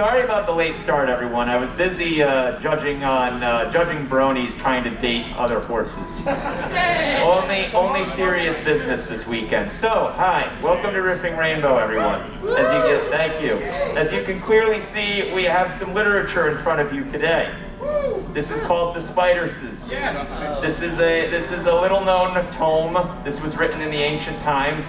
sorry about the late start, everyone. I was busy judging bronies trying to date other horses. only serious business this weekend. So, hi, welcome to Riffing Rainbow, everyone. Thank you. As you can clearly see, we have some literature in front of you today. This is called the Spiderlings. Yes. This is a little-known tome. This was written in the ancient times,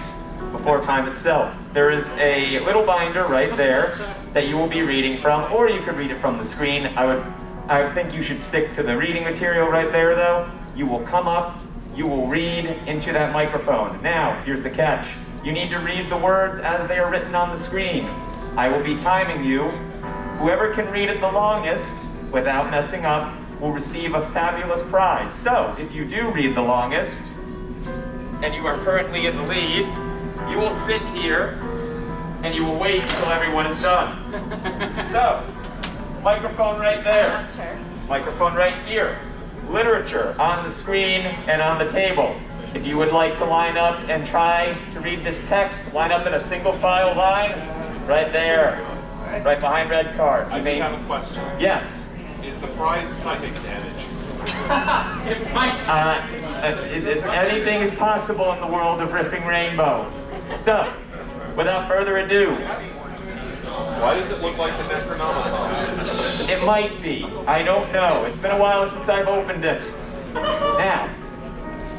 before time itself. There is a little binder right there that you will be reading from, or you could read it from the screen. I would think you should stick to the reading material right there, though. You will come up, you will read into that microphone. Now, here's the catch. You need to read the words as they are written on the screen. I will be timing you. Whoever can read it the longest, without messing up, will receive a fabulous prize. So, if you do read the longest, and you are currently in the lead, you will sit here, and you will wait until everyone is done. So, microphone right there. Microphone right here. Literature on the screen and on the table. If you would like to line up and try to read this text, line up in a single file line, right there, right behind red card. I may have a question. Yes. Is the prize psychic damage? It might. Anything is possible in the world of Riffing Rainbow. So, without further ado. Why does it look like the Necronomicon? It might be. I don't know. It's been a while since I've opened it. Now,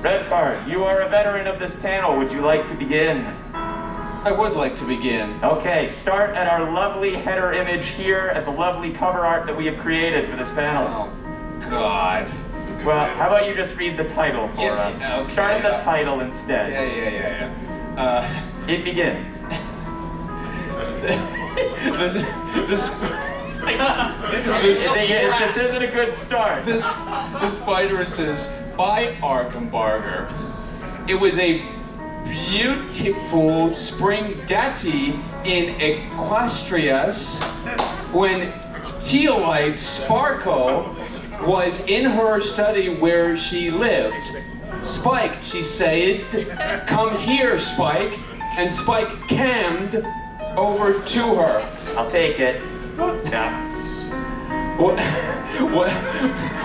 red card, you are a veteran of this panel. Would you like to begin? I would like to begin. Okay, start at our lovely header image here, at the lovely cover art that we have created for this panel. Oh, God. Well, how about you just read the title for us? Okay, start at the title instead. Yeah. It begin. This isn't a good start. The spider says, by Argembarger. It was a beautiful spring dati in Equestrias when Twilight Sparkle was in her study where she lived. Spike, she said, come here, Spike. And Spike cammed over to her. I'll take it. Nuts.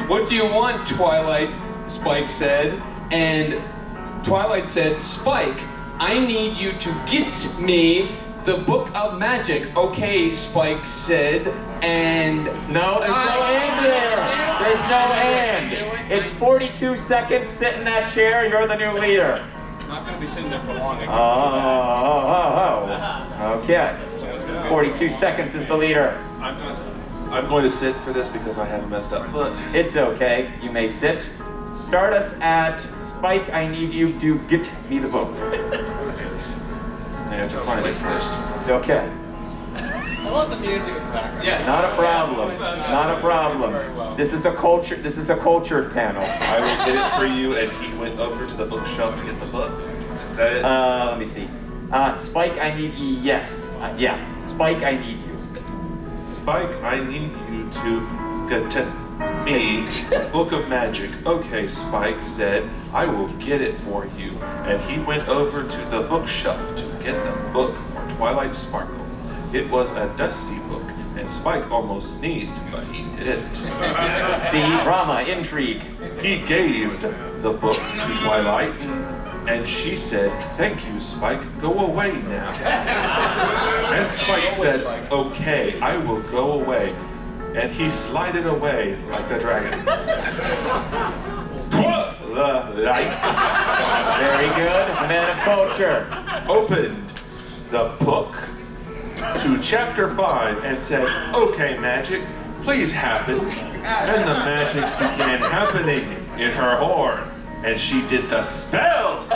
What do you want, Twilight? Spike said. And Twilight said, Spike, I need you to get me the Book of Magic. Okay, Spike said, and... No, there's no and there. There's no and. It's 42 seconds. Sit in that chair. You're the new leader. I'm not going to be sitting there for long. Okay. 42 seconds is the leader. I'm going to sit for this because I have a messed up foot. It's okay. You may sit. Start us at Spike, I need you to get me the book. I have to find it first. It's okay. I love the music in the background. Yeah. Not a problem. Not a problem. This is a cultured panel. I will get it for you, and he went over to the bookshelf to get the book. Is that it? Let me see. Spike, I need you. Yes. Yeah. Spike, I need you. Spike, I need you to get to me Book of Magic. Okay, Spike said, I will get it for you. And he went over to the bookshelf to get the book for Twilight Sparkle. It was a dusty book, and Spike almost sneezed, but he didn't. See, drama, intrigue. He gave the book to Twilight, and she said, thank you, Spike, go away now. And Spike said, okay, I will go away. And he slided away like a dragon. Twilight. Very good. Man of culture. Opened the book to chapter 5 and said, okay, magic, please happen. And the magic began happening in her horn. And she did the spell.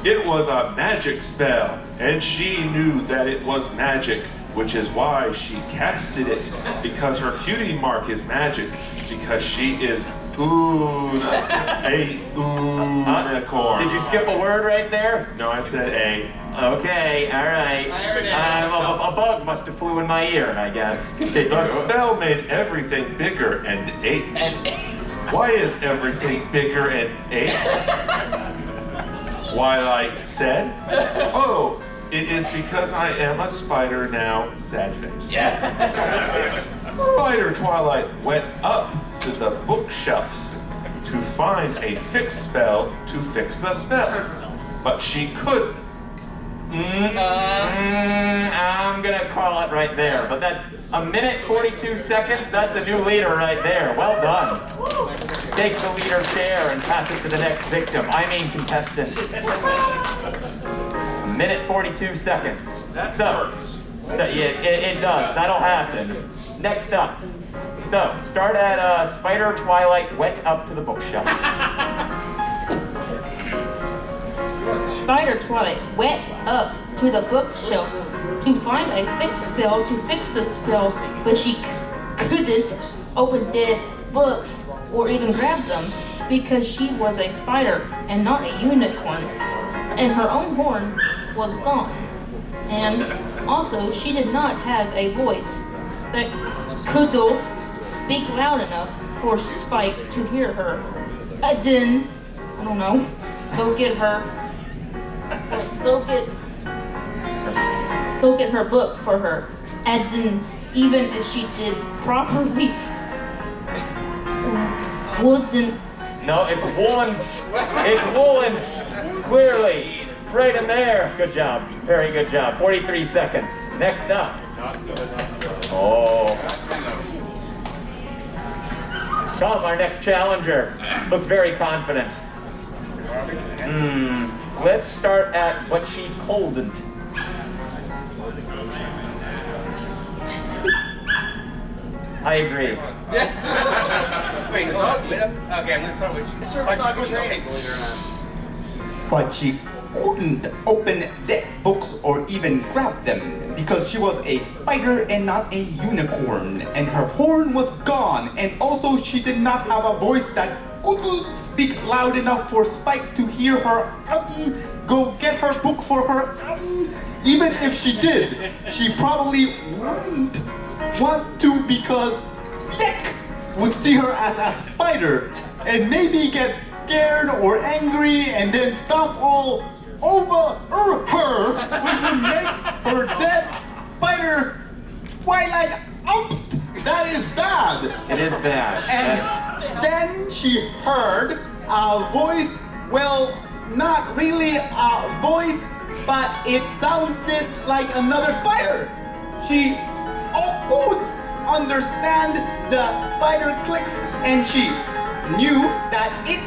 It was a magic spell. And she knew that it was magic, which is why she casted it, because her cutie mark is magic, because she is a unicorn. Did you skip a word right there? No, I said a. Okay, all right. A bug must have flew in my ear, I guess. Continue. The spell made everything bigger and ate. Why is everything bigger and ate? Twilight said, oh, It is because I am a spider now, sad face. Spider Twilight went up to the bookshelves to find a fix spell to fix the spell. But she couldn't. I'm gonna call it right there, but that's a minute 42 seconds. That's a new leader right there. Well done. Take the leader chair and pass it to the next victim. I mean contestant. A minute 42 seconds. So, it does. That'll happen. Next up. So, start at Spider Twilight went up to the bookshelf. Spider Twilight went up to the bookshelves to find a fix spell to fix the spell, but she couldn't open dead books or even grab them because she was a spider and not a unicorn, and her own horn was gone. And also, she did not have a voice that could speak loud enough for Spike to hear her. I don't know, go get her book for her. And even if she did properly, wouldn't. No, it's wouldn't. It's wouldn't. Clearly. Right in there. Good job. Very good job. 43 seconds. Next up. Oh. Come, our next challenger. Looks very confident. Let's start at what she couldn't. I agree. Wait, hold on. Wait up. Okay, I'm gonna start with you. It's training, believe it or not. But she couldn't open dead books or even grab them because she was a spider and not a unicorn, and her horn was gone, and also she did not have a voice that couldn't speak loud enough for Spike to hear her. Go get her book for her. Even if she did, she probably wouldn't want to because Yuck would see her as a spider and maybe get scared or angry and then stomp all over her, which would make her dead spider Twilight out. That is bad. It is bad. And then she heard a voice, well, not really a voice, but it sounded like another spider. She could understand the spider clicks, and she knew that it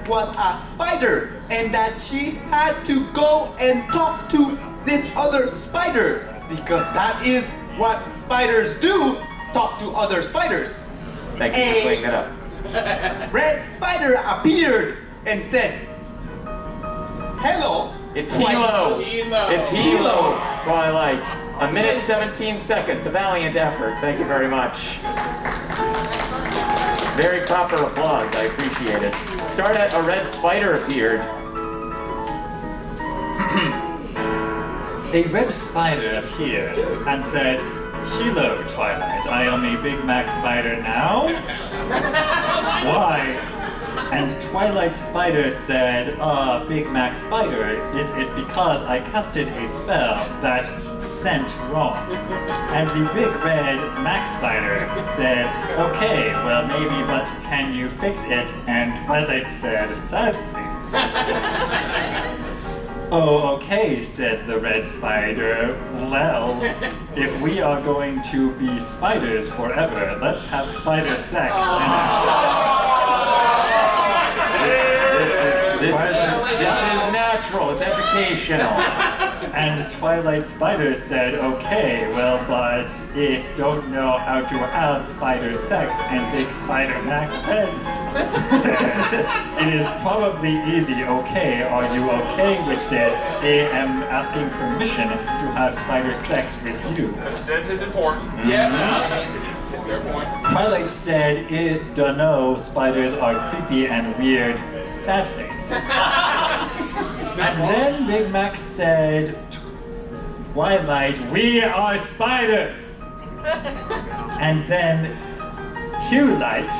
was a spider and that she had to go and talk to this other spider because that is what spiders do, talk to other spiders. Thank you for cleaning it up. Red spider appeared and said, "Hello." It's Hilo. It's Hilo, Twilight. A minute 17 seconds. A valiant effort. Thank you very much. Very proper applause. I appreciate it. Start at a red spider appeared. A red spider appeared and said, "Hello, Twilight. I am a Big Mac spider now." "Why?" And Twilight Spider said, Big Mac Spider, is it because I casted a spell that sent wrong?" And the Big Red Mac Spider said, "Okay, well maybe, but can you fix it?" And Twilight said, "Sad face." "Oh, okay," said the Red Spider. "Well, if we are going to be spiders forever, let's have spider sex." This is natural. It's educational. And Twilight Spider said, "Okay, well, but I don't know how to have spider sex." And Big Spider Mac Heads said, "It is probably easy. Okay, are you okay with this? I am asking permission to have spider sex with you." Consent is important. Fair point. Twilight said, "I don't know, spiders are creepy and weird." Sad face. And then Big Mac said, "Twilight, we are spiders." And then Twilight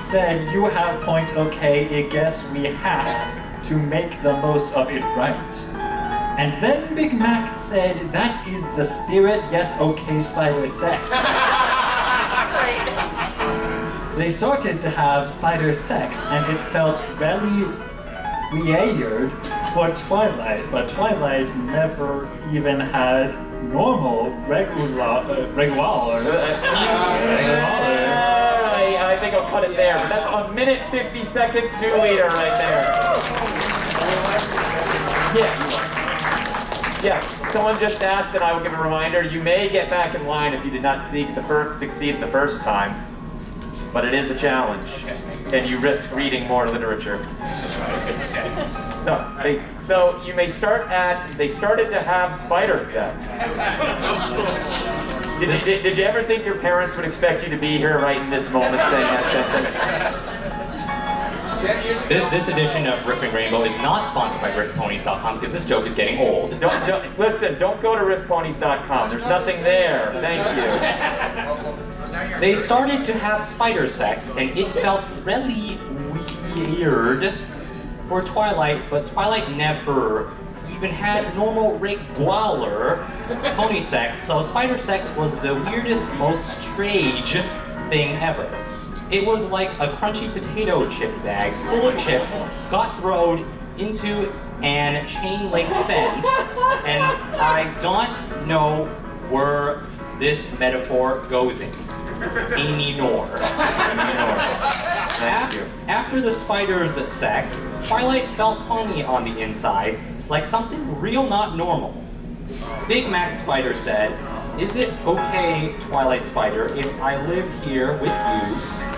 said, "You have point, okay, I guess we have to make the most of it, right?" And then Big Mac said, that is the spirit, yes, okay, spider sex. They started to have spider sex, and it felt really weird for Twilight, but Twilight never even had normal, regular. I think I'll cut it there. But that's a minute 50 seconds new leader right there. Yeah, someone just asked, and I will give a reminder, you may get back in line if you did not succeed the first time, but it is a challenge, and you risk reading more literature. So you may start at, they started to have spider sex. Did you ever think your parents would expect you to be here right in this moment saying that sentence? This edition of Riffing Rainbow is not sponsored by RiffPonies.com because this joke is getting old. Listen, don't go to RiffPonies.com. There's nothing there. Thank you. They started to have spider sex, and it felt really weird for Twilight, but Twilight never even had normal, regular pony sex, so spider sex was the weirdest, most strange thing ever. It was like a crunchy potato chip bag full of chips got thrown into an chain link fence, and I don't know where this metaphor goes in. Anymore. After the spider's sex, Twilight felt funny on the inside, like something real not normal. Big Mac Spider said, is it okay, Twilight Spider, if I live here with you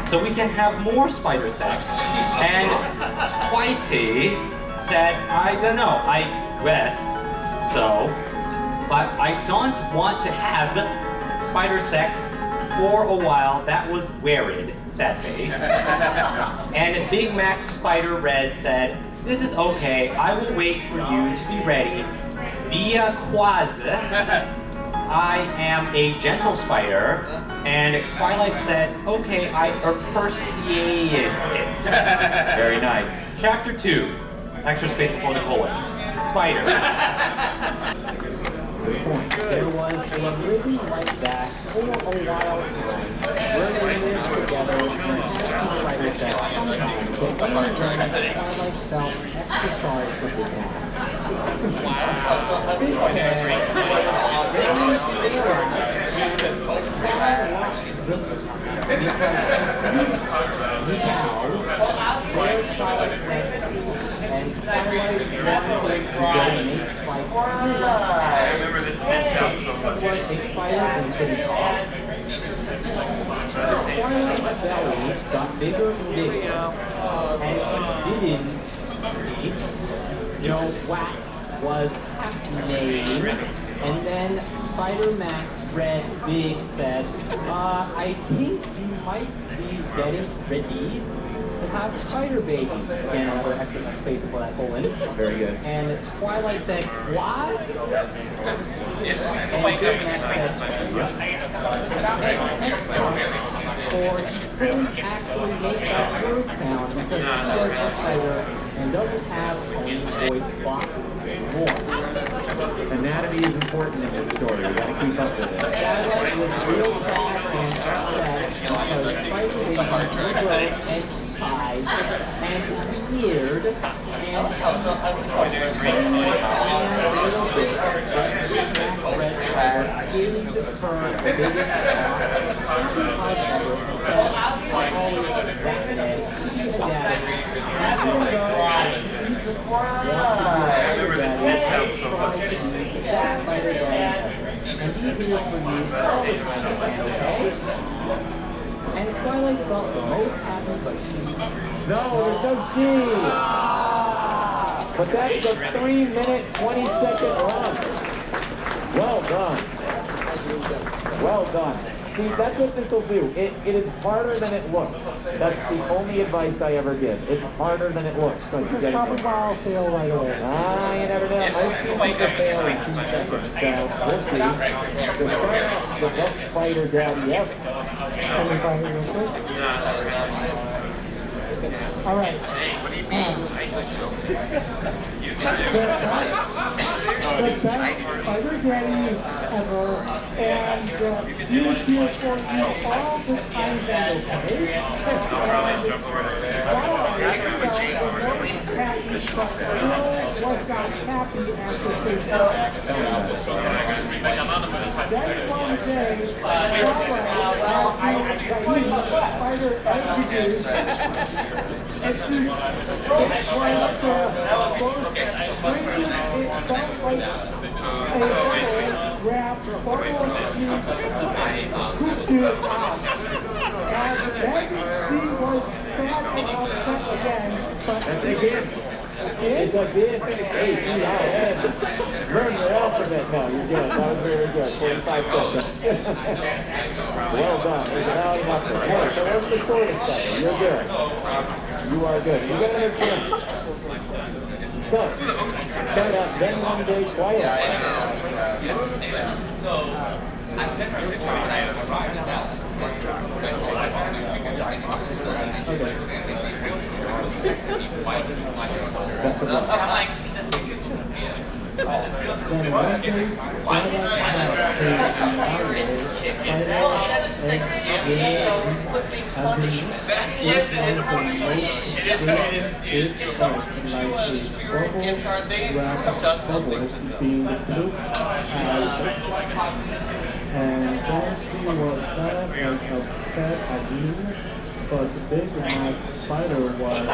so we can have more spider sex? And Twitey said, I don't know, I guess so, but I don't want to have spider sex for a while. That was weird, sad face. And Big Mac Spider Red said, this is okay, I will wait for you to be ready. Via Quaz, I am a gentle spider. And Twilight said, okay, I appreciate it. Very nice. Chapter 2, extra space before the colon. Spiders. There was a living like that for a while ago, where they lived together and spider sex. Sometimes they Twilight felt extra sorry for Big Mac. I remember this sounds so much. Twilight's belly got bigger and bigger, and she didn't know what was happening. And then Spider-Man Red Big said, I think you might be getting ready to have spider babies. Again, another extra space for that colon. Very good. And Twilight said, what? And Big Mac said, or she couldn't actually make that word sound because she was a spider and doesn't have any voice boxes anymore. Anatomy is important in this story. We gotta keep up with it. Twilight was real sad and upset because spider babies grow and weird, and Red Flag gave her the biggest and Twilight felt the most happy, but she... No, there's no G! But that's a 3-minute, 20-second run. Well done. Well done. See, that's what this will do. It is harder than it looks. That's the only advice I ever give. It's harder than it looks. So you probably will fail right away. Ah, you never know. Most people fail in 2 seconds. So we'll see. The best fighter daddy ever. All right. The best spider daddies ever, and you will here for you all the time that was not happy after then one day, spider introduced, and wrapped bubble and then he was sad and upset again, but it's a gift. Hey, learn your alphabet now. You're good. That was very good. 45 seconds. Well done. There's an hour enough. All right, so what's the sorting second? You're good. You are good. You got another chance. So, start out then one day Twilight. So, I said Yes, it is punishment. It is. If someone gives you a spirit gift card, they have done something to them. And then she was sad and upset again, but the big mad spider was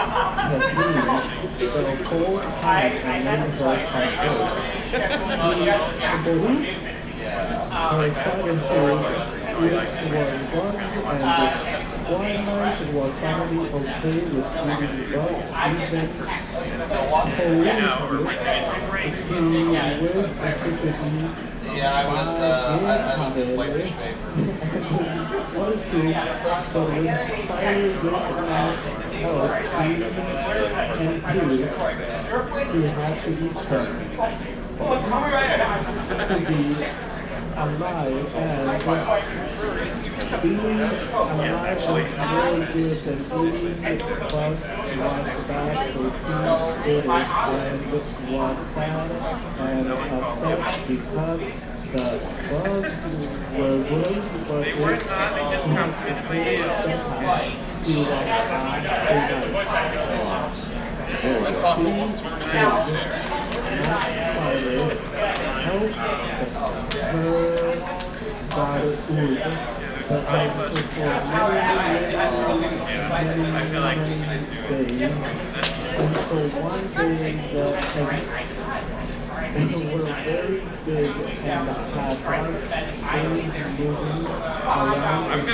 confused, so cold time and made her heartbreak. Her spider too, it was one, and Twilight was finally okay with eating the bug, even Yeah, I love the Playfish Bay for so when Spider went around help eat and food, he had to eat them. To be alive and being alive was more good than eating bugs was bad for food and was sad and upset because the bugs were worried but it was not the same that he was they were very big and had dark things moving around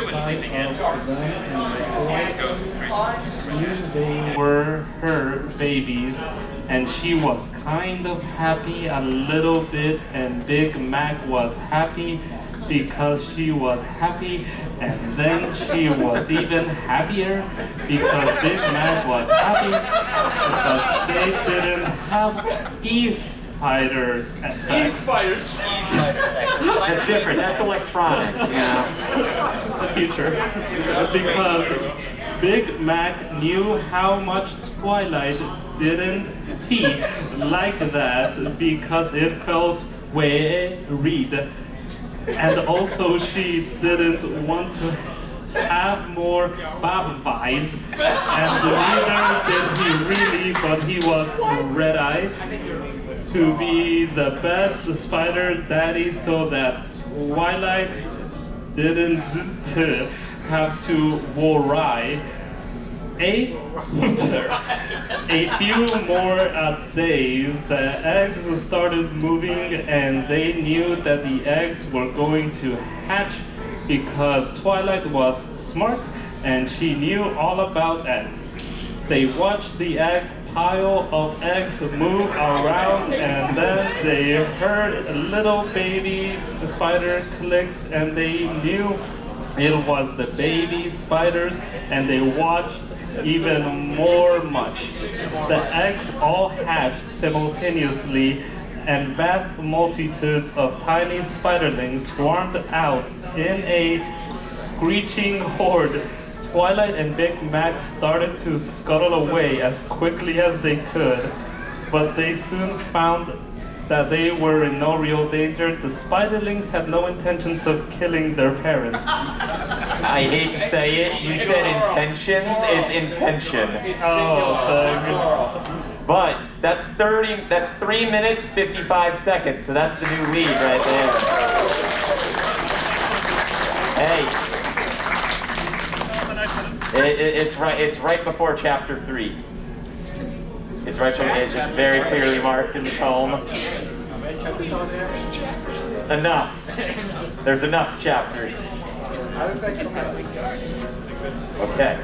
inside of them and were her babies, and she was kind of happy a little bit, and Big Mac was happy because she was happy, and then she was even happier because Big Mac was happy because they didn't have spiders at sex. That's different. That's electronic. Yeah. The future. Because Big Mac knew how much Twilight didn't tea like that because it felt weird. And also she didn't want to have more babies, and neither did he really, but he was red-eyed to be the best spider daddy so that Twilight didn't have to worry. A few more days, the eggs started moving, and they knew that the eggs were going to hatch because Twilight was smart and she knew all about eggs. They watched the pile of eggs move around, and then they heard a little baby spider clicks, and they knew it was the baby spiders, and they watched even more much. The eggs all hatched simultaneously, and vast multitudes of tiny spiderlings swarmed out in a screeching horde Twilight and Big Mac started to scuttle away as quickly as they could, but they soon found that they were in no real danger. The spiderlings had no intentions of killing their parents. I hate to say it, you said intentions is intention. Oh, But that's 3 minutes, 55 seconds, so that's the new lead right there. Hey. It's right before chapter 3. It's just very clearly marked in the poem. Enough. There's enough chapters. Okay.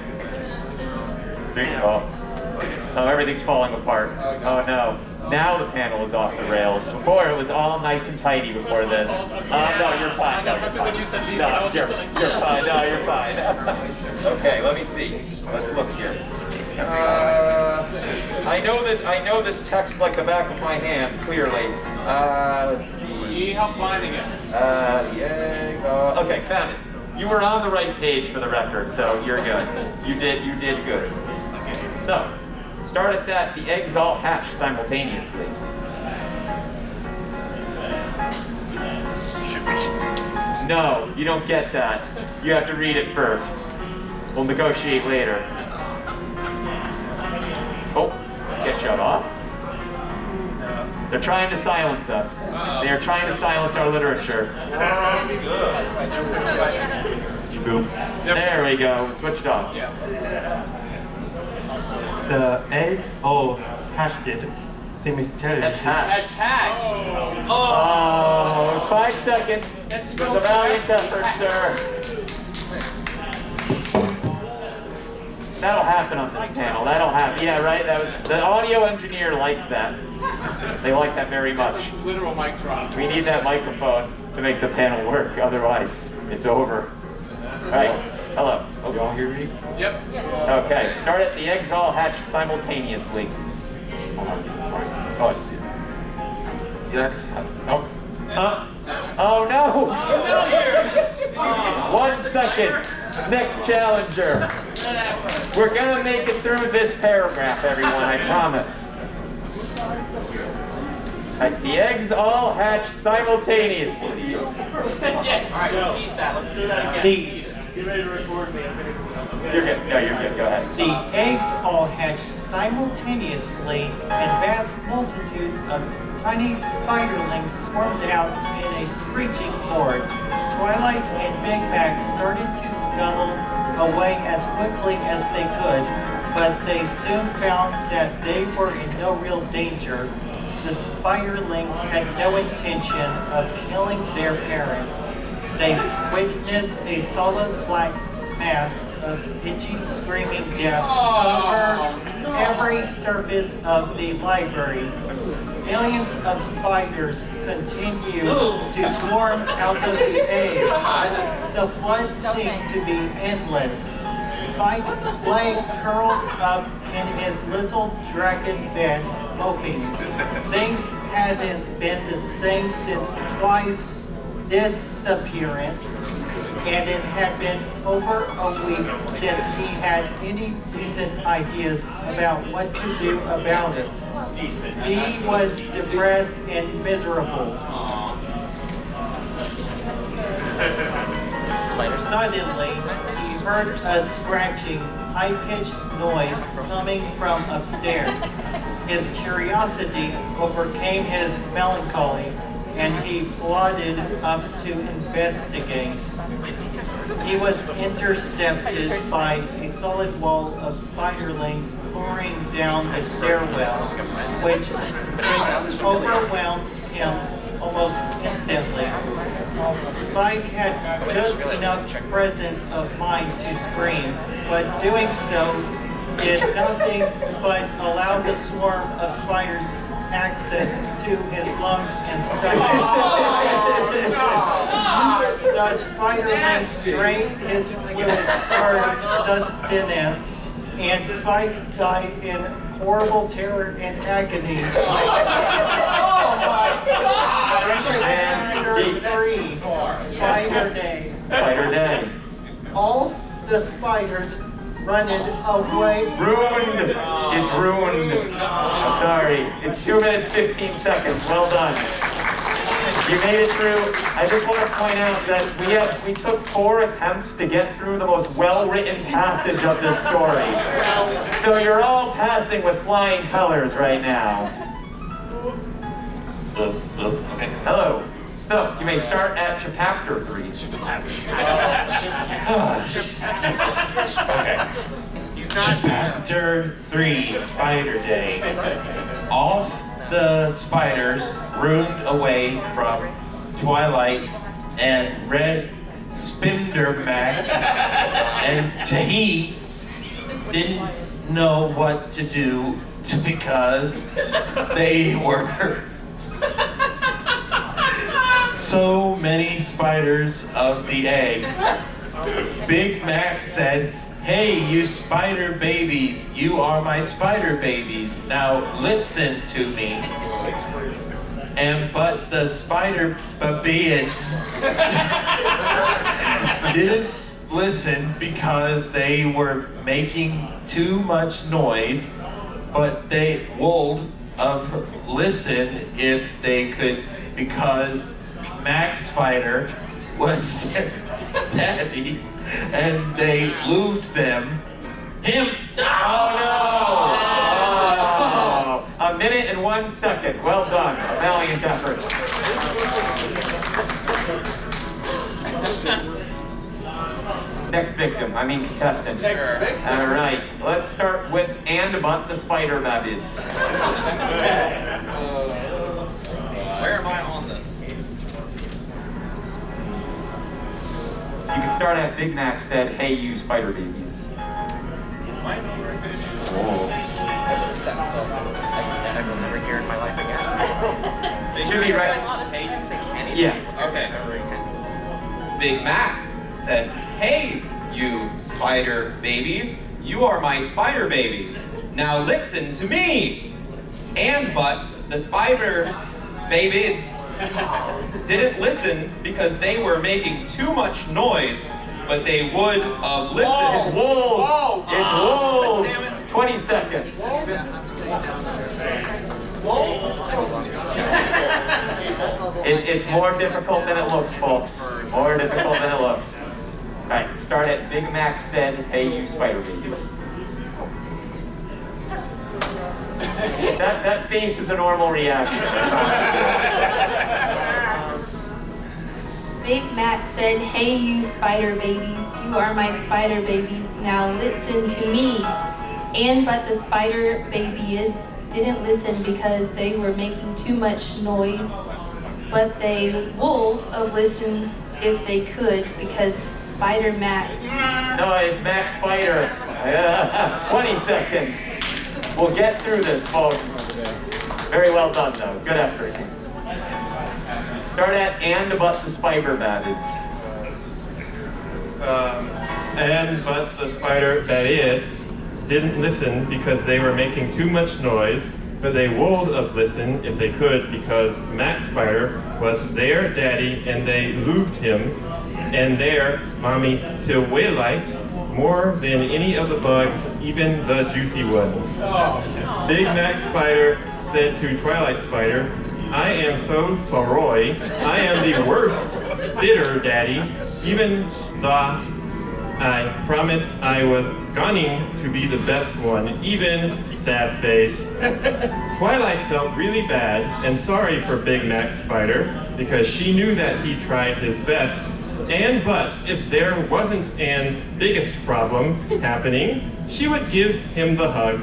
Oh, everything's falling apart. Oh no. Now the panel is off the rails. Before it was all nice and tidy before this. No, you're fine. No, you're fine. No, you're fine. No, you're fine. Okay, let me see. Let's look here. I know this text like the back of my hand, clearly. Let's see. Need help finding it? Okay, found it. You were on the right page for the record, so you're good. You did good. So, start us at the eggs all hatch simultaneously. No, you don't get that. You have to read it first. We'll negotiate later. Oh, get shut off. They're trying to silence us. They are trying to silence our literature. There we go, switched off. The eggs all hatched simultaneously. Hatched. Oh, it was 5 seconds. It was a valiant effort, sir. That'll happen on this panel. That'll happen. Yeah, right. That was the audio engineer likes that. They like that very much. Literal mic drop. We need that microphone to make the panel work. Otherwise, it's over. All right. Hello. Okay. Y'all hear me? Yep. Okay. Start at the eggs all hatched simultaneously. Oh, I see it. Yes. Oh. Oh no! 1 second. Next challenger. We're gonna make it through this paragraph, everyone, I promise. The eggs all hatched simultaneously. He said yes. Alright, repeat that. Let's do that again. Get ready to record me. You're good. No, you're good. Go ahead. The eggs all hatched simultaneously, and vast multitudes of tiny spiderlings swarmed out in a screeching horde. Twilight and Big Mac started to scuttle away as quickly as they could, but they soon found that they were in no real danger. The spiderlings had no intention of killing their parents. They witnessed a solid black mass of itchy, screaming death cover every surface of the library. Millions of spiders continue to swarm out of the eggs. The flood seemed to be endless. Spike lay curled up in his little dragon bed, hoping. Things hadn't been the same since Twi's disappearance, and it had been over a week since he had any decent ideas about what to do about it. He was depressed and miserable. Suddenly, he heard a scratching, high-pitched noise coming from upstairs. His curiosity overcame his melancholy, and he plodded up to investigate. He was intercepted by a solid wall of spiderlings pouring down the stairwell, which overwhelmed him almost instantly. Spike had just enough presence of mind to scream, but doing so did nothing but allow the swarm of spiders access to his lungs and stomach. The spiderlings drained his fluids for sustenance, and Spike died in horrible terror and agony. Chapter 3, Spider Day. Spider Day. All the spiders running away. Ruined. It's ruined. I'm sorry. It's 2 minutes, 15 seconds. Well done. You made it through. I just want to point out that we took 4 attempts to get through the most well-written passage of this story. So you're all passing with flying colors right now. Okay. Hello. So, you may start at chapter 3. Okay. Chapter 3, Spider Day. All the spiders roomed away from Twilight and Red Spinderback, and he didn't know what to do because they were so many spiders of the eggs. Big Mac said, "Hey, you spider babies, you are my spider babies. Now listen to me." But the spider babies didn't listen because they were making too much noise, but they would have listened if they could because Max Spider was their daddy, and they loved them. Him. Oh no! 1 minute and 1 second. Well done. A valiant effort. Next victim. Contestant. All right. Let's start with but the spider babies. Where am I on this? You can start at Big Mac said, "Hey, you spider babies." There's a sentence I will never hear in my life again. It should be right. Hey, you think anything? Yeah. Okay. Big Mac said, "Hey, you spider babies, you are my spider babies. Now listen to me." But the spider babies didn't listen because they were making too much noise, but they would have listened. It's wolves! It's wolves! 20 seconds. It's more difficult than it looks, folks. More difficult than it looks. All right, start at Big Mac said, "Hey, you spider babies." That face is a normal reaction. Big Mac said, "Hey, you spider babies, you are my spider babies. Now listen to me." But the spider babies didn't listen because they were making too much noise, but they would have listened if they could because Spider Mac. No, it's Mac Spider. 20 seconds. We'll get through this, folks. Very well done, though. Good effort. Start at but the spider babies. But the spider babies didn't listen because they were making too much noise, but they would have listened if they could because Max Spider was their daddy and they loved him and their mommy Twilight more than any of the bugs, even the juicy ones. Big Mac Spider said to Twilight Spider, "I am so sorry. I am the worst bitter daddy, even though I promised I was going to be the best one, even sad face." Twilight felt really bad and sorry for Big Mac Spider because she knew that he tried his best. But if there wasn't an biggest problem happening, she would give him the hug.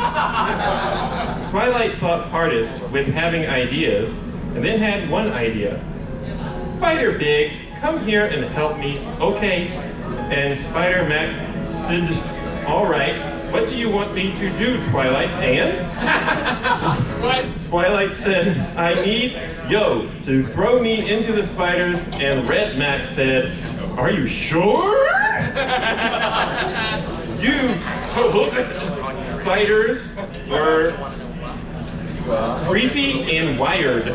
Twilight thought hardest with having ideas and then had one idea. "Spider Big, come here and help me, okay?" And Spider Mac said, "All right, what do you want me to do, Twilight?" Twilight said, "I need yo to throw me into the spiders," and Red Mac said, "Are you sure?" You spiders were creepy and wired,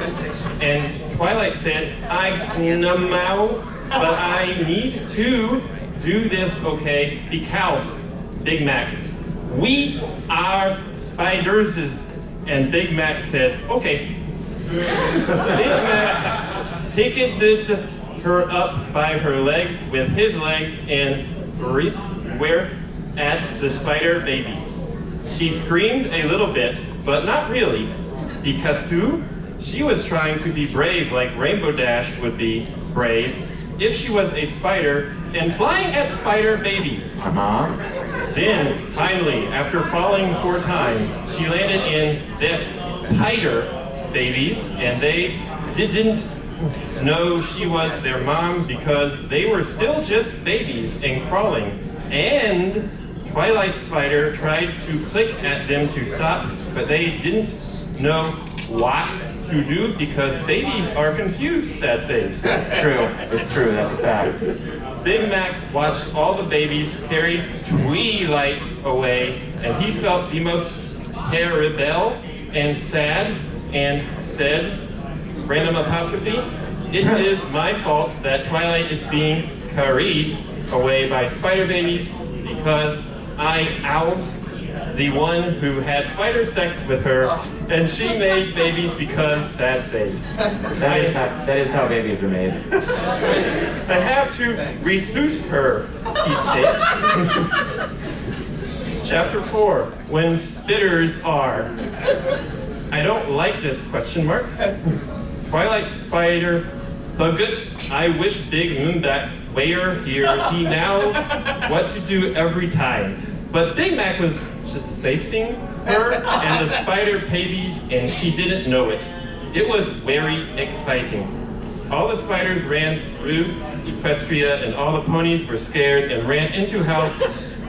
and Twilight said, "I know, but I need to do this, okay? Because, Big Mac, we are spiders. And Big Mac said, okay. Big Mac ticketed her up by her legs with his legs and where at the spider babies. She screamed a little bit, but not really, because she was trying to be brave like Rainbow Dash would be brave if she was a spider and flying at spider babies. Then, finally, after falling 4 times, she landed in this spider babies, and they didn't know she was their mom because they were still just babies and crawling. And Twilight Spider tried to click at them to stop, but they didn't know what to do because babies are confused, sad face. It's true, that's a fact. Big Mac watched all the babies carry Twilight away, and he felt the most terrible and sad and said, random apostrophe, it is my fault that Twilight is being carried away by spider babies because I ousted the one who had spider sex with her, and she made babies because sad face. That is how babies are made. I have to resource her, he said. Chapter 4, when spitters are. I don't like this, question mark. Twilight Spider, Thugget, I wish Big Moonback were here. He knows what to do every time. But Big Mac was just facing her and the spider babies, and she didn't know it. It was very exciting. All the spiders ran through Equestria, and all the ponies were scared and ran into house,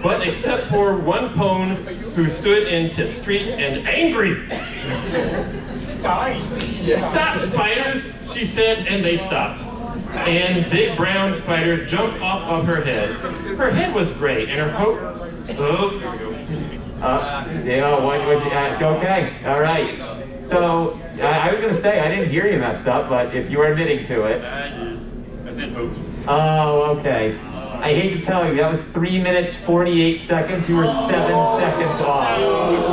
but except for one pone who stood in the street and angry. Stop, spiders, she said, and they stopped. And Big Brown Spider jumped off of her head. Her head was gray, and her coat. Okay, all right. So, I was going to say, I didn't hear you mess up, but if you were admitting to it. I said hoot. Oh, okay. I hate to tell you, that was 3 minutes, 48 seconds. You were 7 seconds off.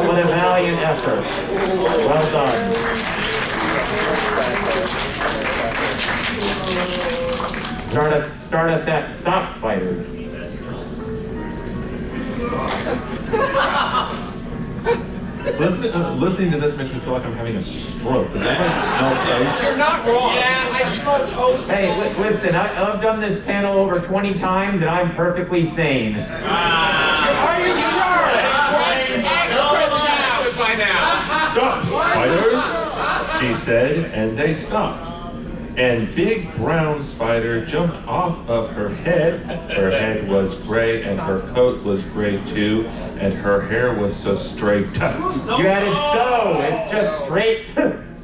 What a valiant effort. Well done. Start us at stop spiders. Listening to this makes me feel like I'm having a stroke. Does anybody smell toast? You're not wrong. Yeah, I smell toast. Hey, listen, I've done this panel over 20 times and I'm perfectly sane. Are you sure? By now. Stop, spiders, she said, and they stopped. And Big Brown Spider jumped off of her head. Her head was gray and her coat was gray too, and her hair was so straight. You added so, it's just straight.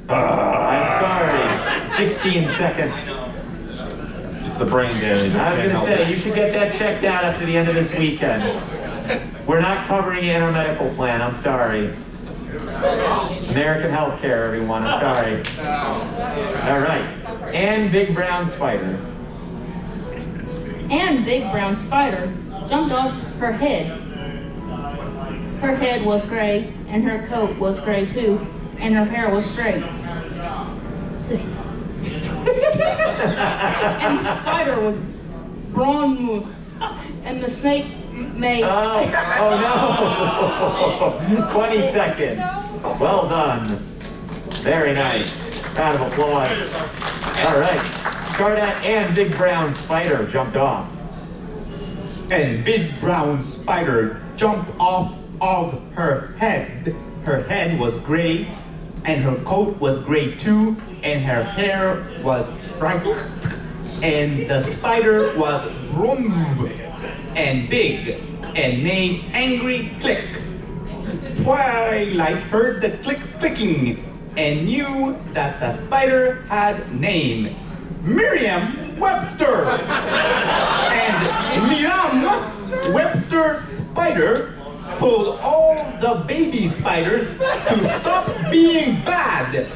I'm sorry. 16 seconds. It's the brain damage. I was going to say, you should get that checked out after the end of this weekend. We're not covering you in our medical plan, I'm sorry. American healthcare, everyone, I'm sorry. All right. And Big Brown Spider. And Big Brown Spider jumped off her head. Her head was gray, and her coat was gray too, and her hair was straight. And the spider was brown, and the snake made... Oh no! 20 seconds. Well done. Very nice. Round of applause. All right. Start at and Big Brown Spider jumped off. And Big Brown Spider jumped off of her head. Her head was gray, and her coat was gray too, and her hair was striped, and the spider was brown and big, and made angry click. Twilight heard the clicking, and knew that the spider had name. Merriam-Webster! And Merriam-Webster Spider told all the baby spiders to stop being bad.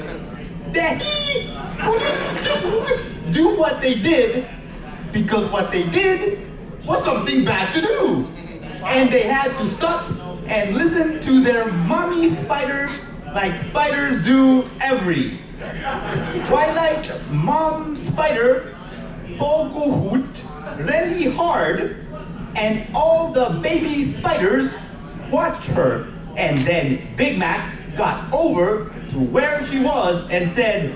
That he couldn't do what they did, because what they did was something bad to do. And they had to stop and listen to their mommy spider like spiders do every. Twilight mom spider hoot really hard, and all the baby spiders watched her. And then Big Mac got over to where she was and said,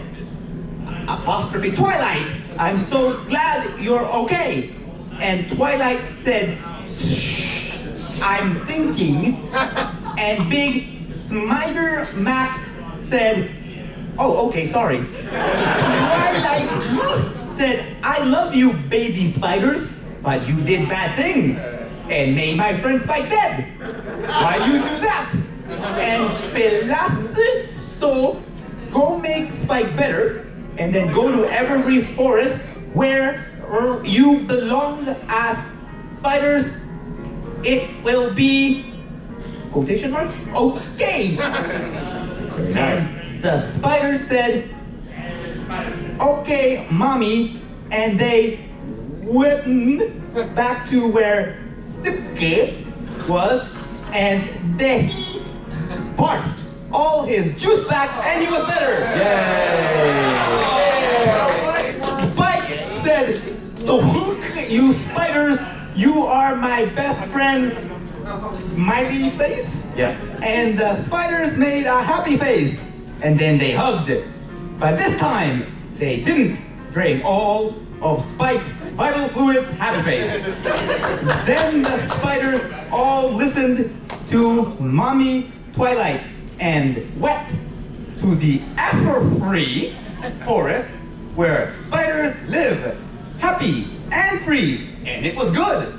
apostrophe Twilight, I'm so glad you're okay. And Twilight said, shh, I'm thinking. And Big Spider Mac said, oh, okay, sorry. Twilight said, I love you, baby spiders, but you did bad thing and made my friend Spike dead. Why you do that? And Pelas, so go make Spike better and then go to every forest where you belong as spiders. It will be, quotation marks? Okay. And the spiders said, okay, mommy, and they went back to where Sipke was, and then he barfed all his juice back, and he was better. Yay! Spike said, you spiders, you are my best friends, smiley face? Yes. And the spiders made a happy face, and then they hugged. But this time, they didn't drain all of Spike's vital fluids happy face. Then the spiders all listened to Mommy Twilight and went to the apple-free forest where spiders live, happy and free, and it was good.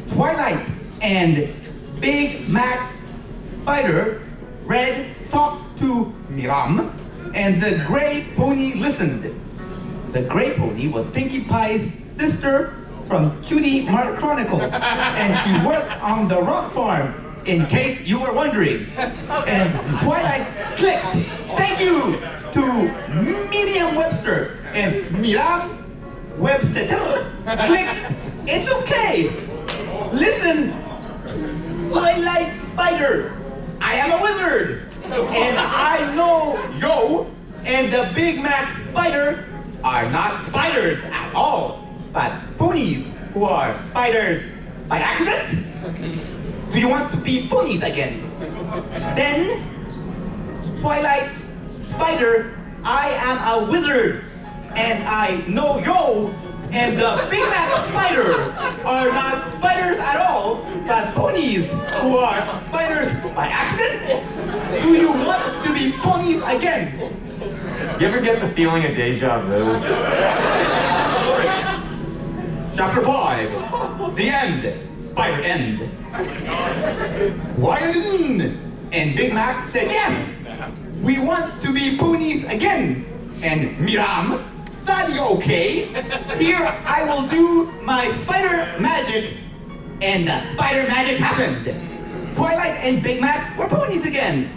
Twilight and Big Mac Spider Red talked to Miram, and the gray pony listened. The gray pony was Pinkie Pie's sister from Cutie Mark Chronicles, and she worked on the rock farm, in case you were wondering. And Twilight clicked, thank you, to Merriam-Webster, and Miram Webster clicked, it's okay. Listen, Twilight Spider, I am a wizard, and I know yo and the Big Mac Spider are not spiders at all, but ponies who are spiders by accident. Do you want to be ponies again? Then, Twilight Spider, I am a wizard, and I know yo and the Big Mac Spider are not spiders at all, but ponies who are spiders by accident. Do you want to be ponies again? You ever get the feeling of deja vu? Chapter 5, the end, spider end. Wyden and Big Mac said, yes, we want to be ponies again. And Miram, study okay. Here I will do my spider magic. And the spider magic happened. Twilight and Big Mac were ponies again.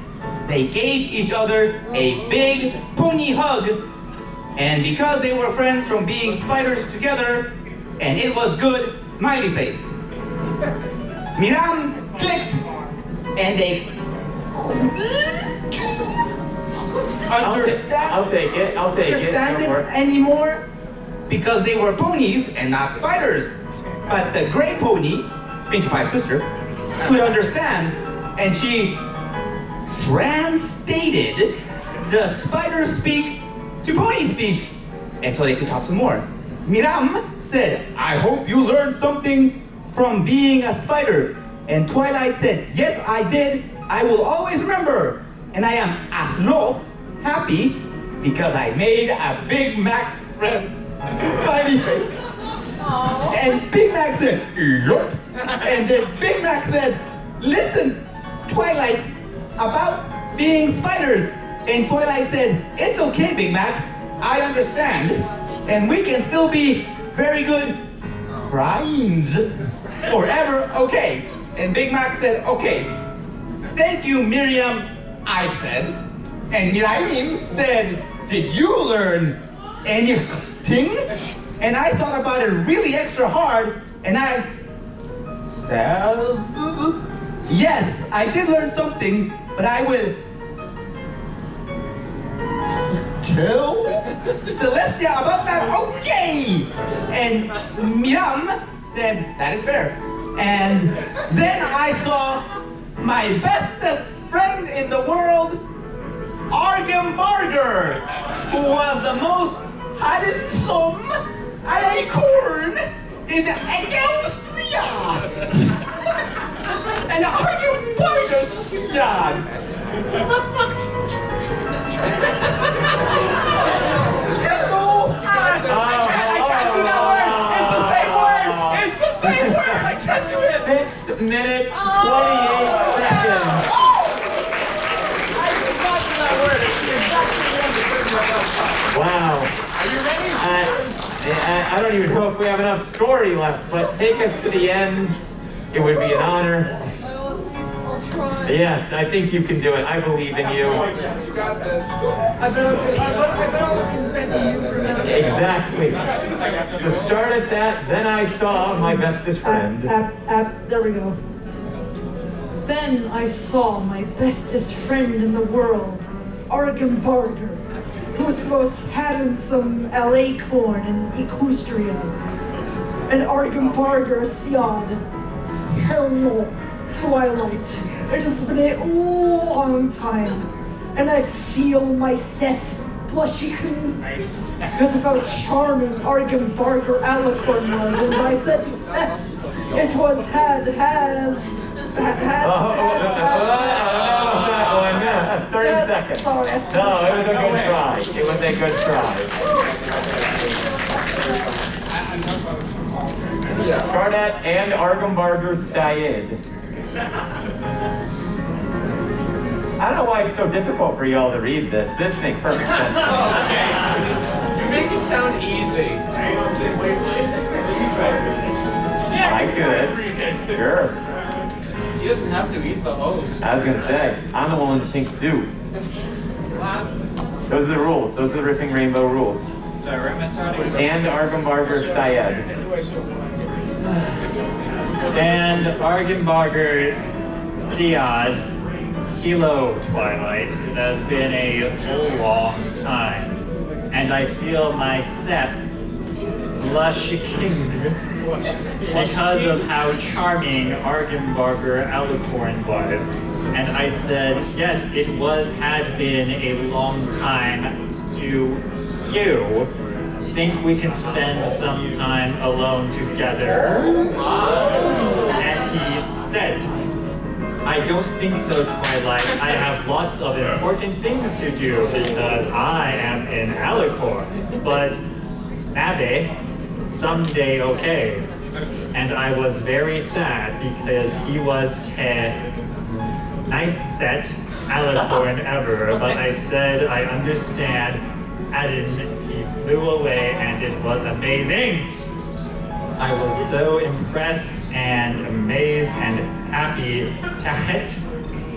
They gave each other a big pony hug. And because they were friends from being spiders together, and it was good, smiley face. Miram clicked, and they I'll take it. understand it anymore because they were ponies and not spiders. But the gray pony, Pinkie Pie's sister, could understand, and she translated the spider speak to pony speech, and so they could talk some more. Miram said, I hope you learned something from being a spider. And Twilight said, yes, I did. I will always remember. And I am aslo happy because I made a Big Mac friend smiley face. And Big Mac said, yup. And then Big Mac said, listen, Twilight, about being spiders. And Twilight said, it's okay, Big Mac. I understand. And we can still be very good friends forever, okay. And Big Mac said, okay. Thank you, Miriam, I said. And Miriam said, did you learn anything? And I thought about it really extra hard, And I said, yes, I did learn something, but I will tell Celestia about that, okay! And Miriam said, that is fair. And then I saw my bestest friend in the world, Argembarger, who was the most handsome alicorn in Austria. And Argembarger Svian. Hello! I can't do that word! It's the same word! It's the same word! I can't do it! 6 minutes, 28 seconds. I forgot that word. It's exactly Wow. Are you ready? I don't even know if we have enough story left, but take us to the end. It would be an honor. Yes, I think you can do it. I believe in you. You got this. I better you remember. Exactly. So start us at, then I saw my bestest friend. There we go. Then I saw my bestest friend in the world, Argembarger, who was the most handsome alicorn in Austria. And Argembarger Siad. Hello, Twilight. It has been a long time, and I feel myself blushing because of how charming Argembarger alicorn was. And I said yes, it was had. 30 seconds. Sorry, No, it was a good try. It was a good try. Scarnett and Argembarger Syed. I don't know why it's so difficult for y'all to read this. This makes perfect sense. You make it sound easy. I could. Sure. He doesn't have to, he's the host. I was gonna say, I'm the one in the pink suit. Those are the rules. Those are the Riffing Rainbow rules. Sorry, where am I starting? And Argembarger Syed. And Argembarger Siad, Kilo Twilight. It has been a long time, and I feel myself blushing because of how charming Argembarger Alicorn was. And I said, yes, it had been a long time. Do you think we can spend some time alone together? And he said, I don't think so, Twilight. I have lots of important things to do because I am in Alicorn. But maybe someday okay. And I was very sad because he was nice set Alicorn ever, but I said I understand. And he flew away and it was amazing. I was so impressed and amazed and happy that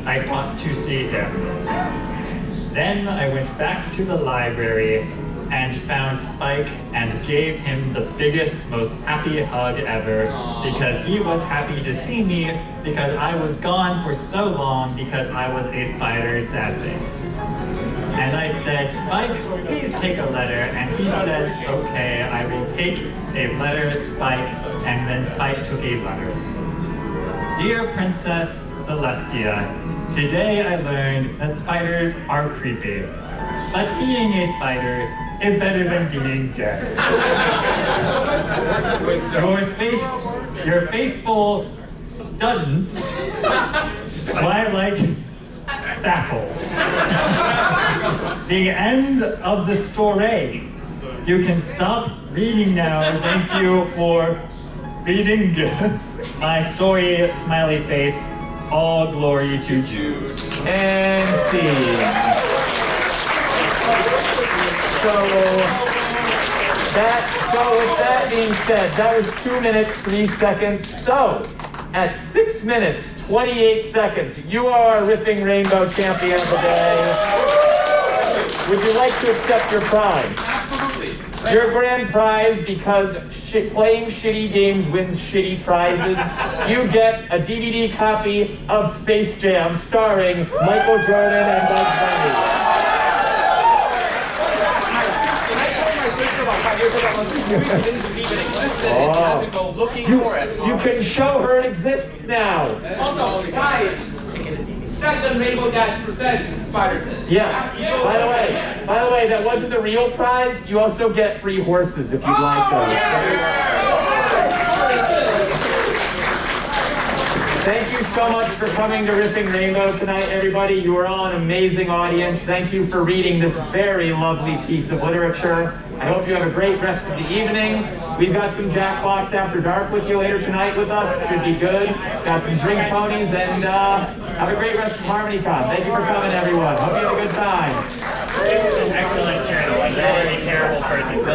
I got to see him. Then I went back to the library and found Spike and gave him the biggest, most happy hug ever because he was happy to see me because I was gone for so long because I was a spider sad face. And I said, Spike, please take a letter. And he said, okay, I will take a letter, Spike. And then Spike took a letter. Dear Princess Celestia, today I learned that spiders are creepy. But being a spider is better than being dead. Your faithful student, Twilight Spackle. The end of the story. You can stop reading now. Thank you for reading my story, smiley face. All glory to Jude. And scene. So with that being said, that was 2 minutes, 3 seconds. So, at 6 minutes, 28 seconds, you are our Riffing Rainbow champion of the day. Would you like to accept your prize? Absolutely. Your grand prize, because playing shitty games wins shitty prizes, you get a DVD copy of Space Jam starring Michael Jordan and Bugs Bunny. Go looking for it. You can show her it exists now. Also, guys, second Rainbow Dash presents Spider Sense. Yeah. By the way, that wasn't the real prize. You also get free horses if you'd like those. Thank you so much for coming to Riffing Rainbow tonight, everybody. You are all an amazing audience. Thank you for reading this very lovely piece of literature. I hope you have a great rest of the evening. We've got some Jackbox After Dark with you later tonight with us. Should be good. Got some drink ponies, and have a great rest of HarmonyCon. Thank you for coming, everyone. Hope you have a good time. This is an excellent channel. I'm a very terrible person for